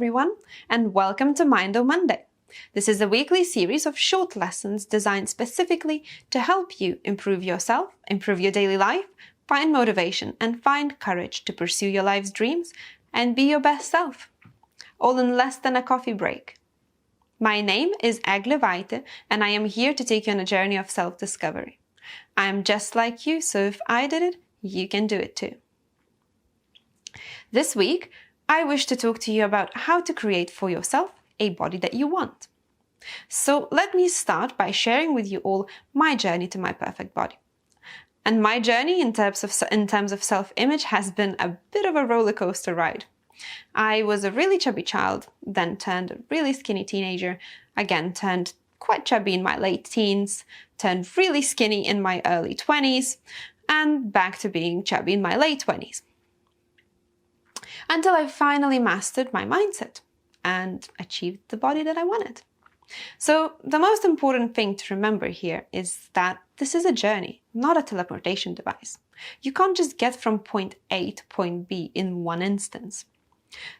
everyone, and welcome to Mindo Monday. This is a weekly series of short lessons designed specifically to help you improve yourself, improve your daily life, find motivation, and find courage to pursue your life's dreams and be your best self, all in less than a coffee break. My name is Egle Vaite, and I am here to take you on a journey of self-discovery. I am just like you, so if I did it, you can do it too. This week, I wish to talk to you about how to create for yourself a body that you want. So let me start by sharing with you all my journey to my perfect body. And my journey in terms of self-image has been a bit of a roller coaster ride. I was a really chubby child, then turned a really skinny teenager, again turned quite chubby in my late teens, turned really skinny in my early 20s, and back to being chubby in my late 20s. Until I finally mastered my mindset and achieved the body that I wanted. So the most important thing to remember here is that this is a journey, not a teleportation device. You can't just get from point A to point B in one instance.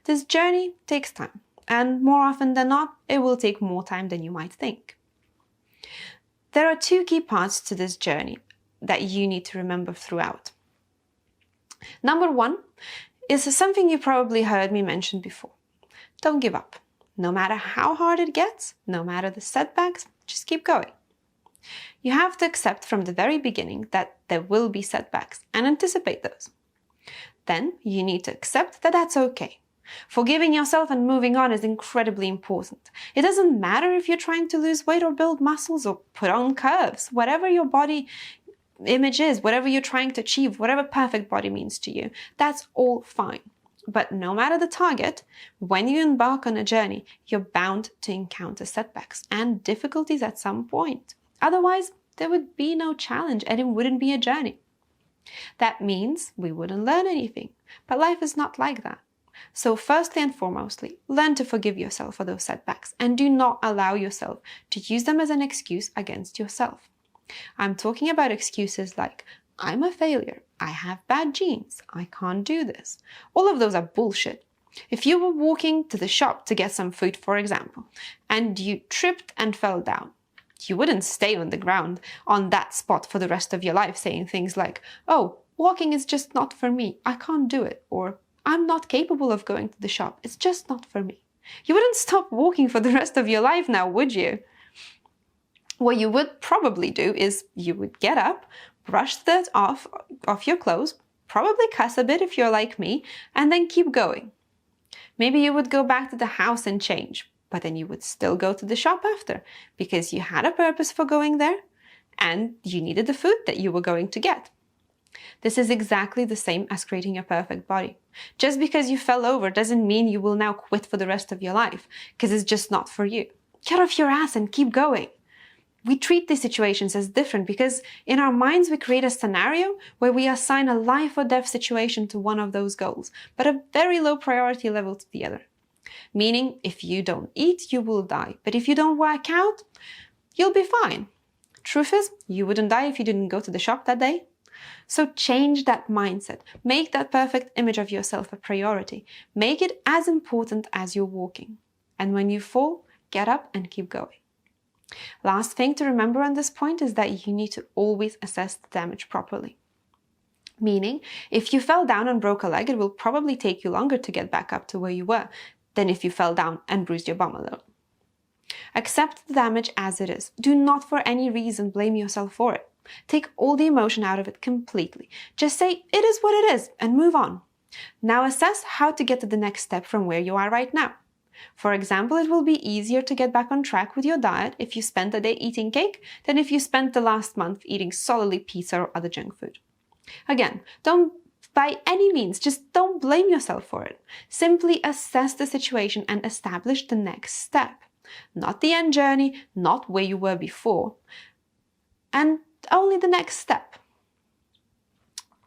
This journey takes time, and more often than not, it will take more time than you might think. There are two key parts to this journey that you need to remember throughout. Number one is something you probably heard me mention before. Don't give up. No matter how hard it gets, no matter the setbacks, just keep going. You have to accept from the very beginning that there will be setbacks and anticipate those. Then you need to accept that that's okay. Forgiving yourself and moving on is incredibly important. It doesn't matter if you're trying to lose weight or build muscles or put on curves. Whatever your body image is, whatever you're trying to achieve, whatever perfect body means to you, that's all fine. But no matter the target, when you embark on a journey, you're bound to encounter setbacks and difficulties at some point. Otherwise, there would be no challenge and it wouldn't be a journey. That means we wouldn't learn anything. But life is not like that. So firstly and foremostly, learn to forgive yourself for those setbacks and do not allow yourself to use them as an excuse against yourself. I'm talking about excuses like, I'm a failure, I have bad genes, I can't do this. All of those are bullshit. If you were walking to the shop to get some food, for example, and you tripped and fell down, you wouldn't stay on the ground on that spot for the rest of your life saying things like, oh, walking is just not for me, I can't do it, or I'm not capable of going to the shop, it's just not for me. You wouldn't stop walking for the rest of your life now, would you? What you would probably do is you would get up, brush the dirt off your clothes, probably cuss a bit if you're like me, and then keep going. Maybe you would go back to the house and change, but then you would still go to the shop after, because you had a purpose for going there, and you needed the food that you were going to get. This is exactly the same as creating your perfect body. Just because you fell over doesn't mean you will now quit for the rest of your life, because it's just not for you. Get off your ass and keep going. We treat these situations as different because in our minds we create a scenario where we assign a life or death situation to one of those goals, but a very low priority level to the other. Meaning, if you don't eat, you will die, but if you don't work out, you'll be fine. Truth is, you wouldn't die if you didn't go to the shop that day. So change that mindset. Make that perfect image of yourself a priority. Make it as important as you're walking. And when you fall, get up and keep going. Last thing to remember on this point is that you need to always assess the damage properly. Meaning, if you fell down and broke a leg, it will probably take you longer to get back up to where you were than if you fell down and bruised your bum a little. Accept the damage as it is. Do not for any reason blame yourself for it. Take all the emotion out of it completely. Just say, it is what it is, and move on. Now assess how to get to the next step from where you are right now. For example, it will be easier to get back on track with your diet if you spent a day eating cake than if you spent the last month eating solidly pizza or other junk food. Again, don't by any means, just don't blame yourself for it. Simply assess the situation and establish the next step. Not the end journey, not where you were before, and only the next step.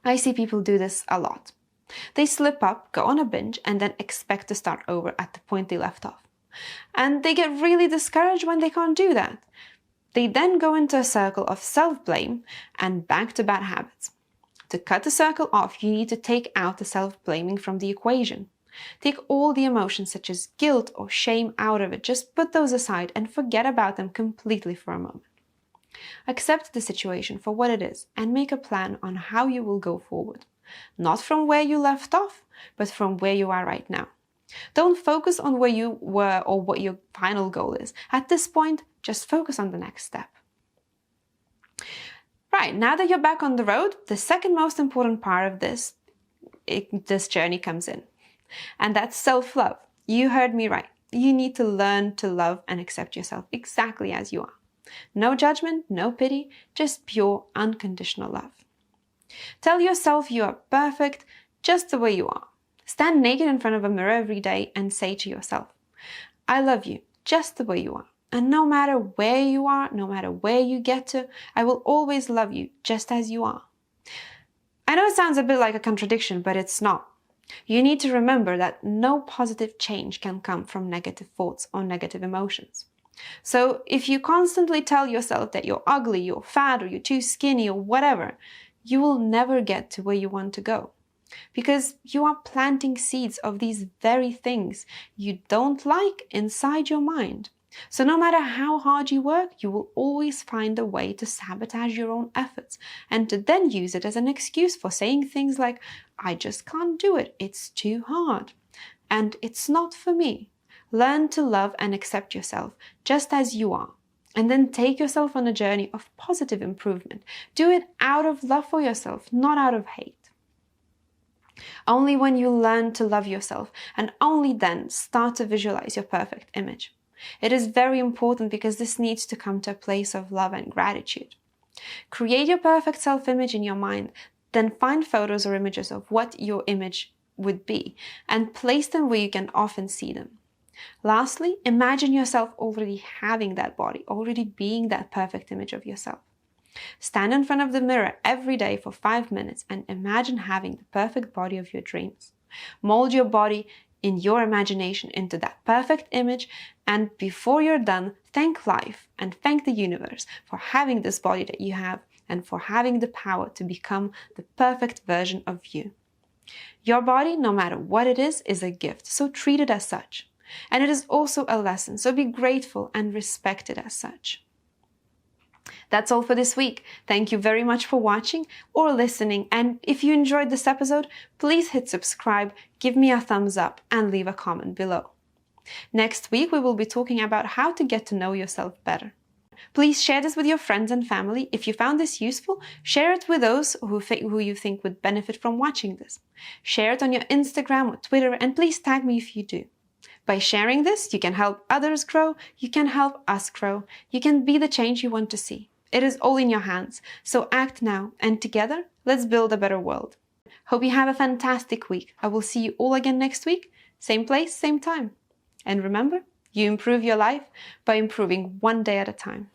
I see people do this a lot. They slip up, go on a binge, and then expect to start over at the point they left off. And they get really discouraged when they can't do that. They then go into a circle of self-blame and back to bad habits. To cut the circle off, you need to take out the self-blaming from the equation. Take all the emotions such as guilt or shame out of it. Just put those aside and forget about them completely for a moment. Accept the situation for what it is and make a plan on how you will go forward. Not from where you left off, but from where you are right now. Don't focus on where you were or what your final goal is. At this point, just focus on the next step. Right, now that you're back on the road, the second most important part of this journey comes in. And that's self-love. You heard me right. You need to learn to love and accept yourself exactly as you are. No judgment, no pity, just pure, unconditional love. Tell yourself you are perfect just the way you are. Stand naked in front of a mirror every day and say to yourself, I love you just the way you are. And no matter where you are, no matter where you get to, I will always love you just as you are. I know it sounds a bit like a contradiction, but it's not. You need to remember that no positive change can come from negative thoughts or negative emotions. So if you constantly tell yourself that you're ugly, you're fat, or you're too skinny, or whatever, you will never get to where you want to go. Because you are planting seeds of these very things you don't like inside your mind. So no matter how hard you work, you will always find a way to sabotage your own efforts and to then use it as an excuse for saying things like, I just can't do it, it's too hard, and it's not for me. Learn to love and accept yourself just as you are, and then take yourself on a journey of positive improvement. Do it out of love for yourself, not out of hate. Only when you learn to love yourself, and only then start to visualize your perfect image. It is very important because this needs to come to a place of love and gratitude. Create your perfect self-image in your mind, then find photos or images of what your image would be and place them where you can often see them. Lastly, imagine yourself already having that body, already being that perfect image of yourself. Stand in front of the mirror every day for 5 minutes and imagine having the perfect body of your dreams. Mold your body in your imagination into that perfect image, and before you're done, thank life and thank the universe for having this body that you have and for having the power to become the perfect version of you. Your body, no matter what it is a gift, so treat it as such. And it is also a lesson, so be grateful and respect it as such. That's all for this week. Thank you very much for watching or listening, and if you enjoyed this episode, please hit subscribe, give me a thumbs up, and leave a comment below. Next week, we will be talking about how to get to know yourself better. Please share this with your friends and family. If you found this useful, share it with those who you think would benefit from watching this. Share it on your Instagram or Twitter, and please tag me if you do. By sharing this, you can help others grow, you can help us grow, you can be the change you want to see. It is all in your hands, so act now, and together, let's build a better world. Hope you have a fantastic week. I will see you all again next week, same place, same time. And remember, you improve your life by improving one day at a time.